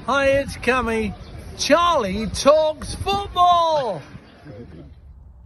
Hi, it's Cammy. Charlie talks football.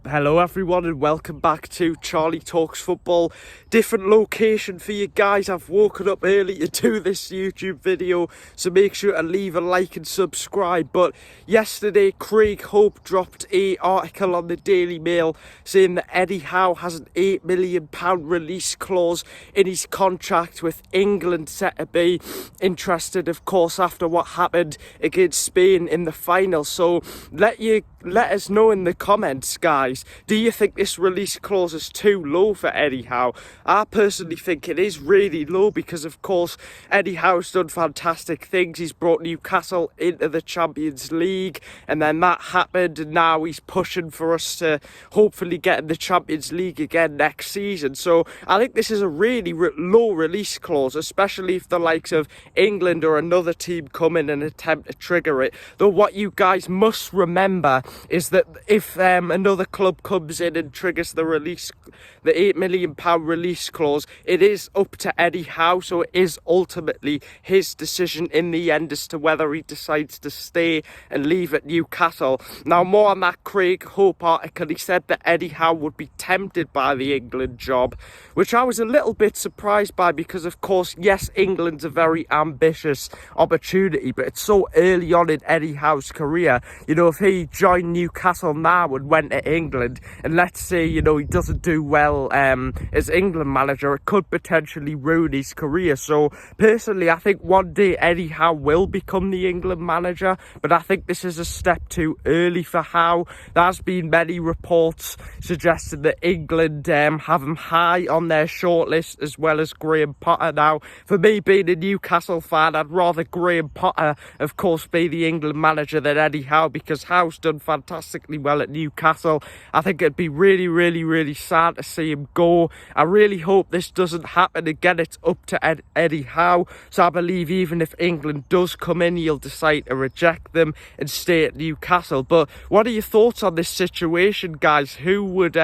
Hello everyone and welcome back to Charlie Talks Football. Different location for you guys. I've woken up early to do this YouTube video, so make sure to leave a like and subscribe. But yesterday Craig Hope dropped an article on the Daily Mail saying that Eddie Howe has an £8 million release clause in his contract with England, set to be interested of course after what happened against Spain in the final. So let us know in the comments, guys. Do you think this release clause is too low for Eddie Howe? I personally think it is really low because, of course, Eddie Howe's done fantastic things. He's brought Newcastle into the Champions League, and then that happened, and now he's pushing for us to hopefully get in the Champions League again next season. So I think this is a really low release clause, especially if the likes of England or another team come in and attempt to trigger it. Though what you guys must remember is that if another club comes in and triggers the £8 million release clause, it is up to Eddie Howe, so it is ultimately his decision in the end as to whether he decides to stay and leave at Newcastle. Now, more on that Craig Hope article, he said that Eddie Howe would be tempted by the England job, which I was a little bit surprised by because, of course, yes, England's a very ambitious opportunity, but it's so early on in Eddie Howe's career. You know, if he joined Newcastle now and went to England, and let's say, you know, he doesn't do well as England manager, it could potentially ruin his career. So personally, I think one day Eddie Howe will become the England manager, but I think this is a step too early for Howe. There's been many reports suggesting that England have him high on their shortlist, as well as Graham Potter. Now, for me, being a Newcastle fan, I'd rather Graham Potter, of course, be the England manager than Eddie Howe, because Howe's done fantastically well at Newcastle. I think it'd be really sad to see him go. I really hope this doesn't happen again. It's up to Eddie Howe. So I believe even if England does come in, he'll decide to reject them and stay at Newcastle. But what are your thoughts on this situation, guys? Who would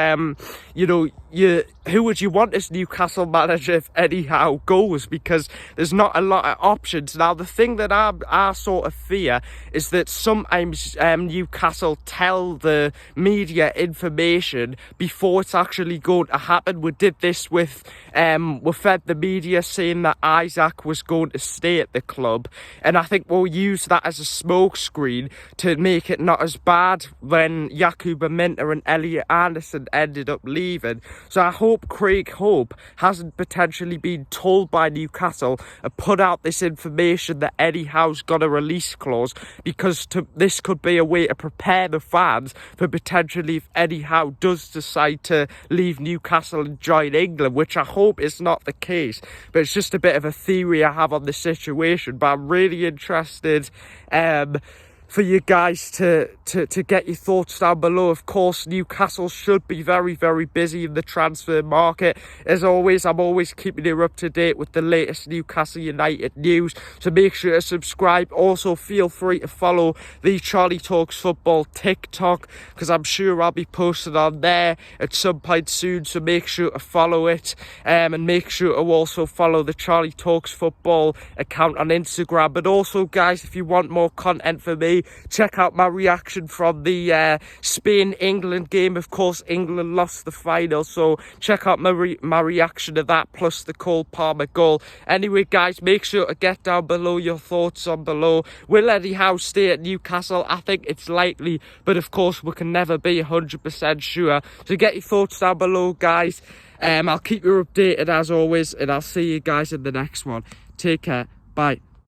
who would you want as Newcastle manager if Eddie Howe goes? Because there's not a lot of options. Now, the thing that I sort of fear is that sometimes Newcastle tell the media information before it's actually going to happen. We did this with, we fed the media saying that Isaac was going to stay at the club, and I think we'll use that as a smokescreen to make it not as bad when Yakuba Minter and Elliot Anderson ended up leaving. So I hope Craig Hope hasn't potentially been told by Newcastle and put out this information that Eddie Howe's got a release clause, because this could be a way to prepare the fans for potentially if Eddie Howe does decide to leave Newcastle and join England, which I hope is not the case. But it's just a bit of a theory I have on the situation. But I'm really interested for you guys to get your thoughts down below. Of course, Newcastle should be very busy in the transfer market. As always, I'm always keeping you up to date with the latest Newcastle United news, so make sure to subscribe. Also, feel free to follow the Charlie Talks Football TikTok, because I'm sure I'll be posting on there at some point soon, so make sure to follow it, and make sure to also follow the Charlie Talks Football account on Instagram. But also, guys, if you want more content from me, check out my reaction from the Spain-England game. Of course, England lost the final, so check out my reaction to that, plus the Cole Palmer goal. Anyway, guys, make sure to get down below your thoughts on below. Will Eddie Howe stay at Newcastle? I think it's likely, but of course, we can never be 100% sure. So get your thoughts down below, guys. I'll keep you updated as always, and I'll see you guys in the next one. Take care. Bye.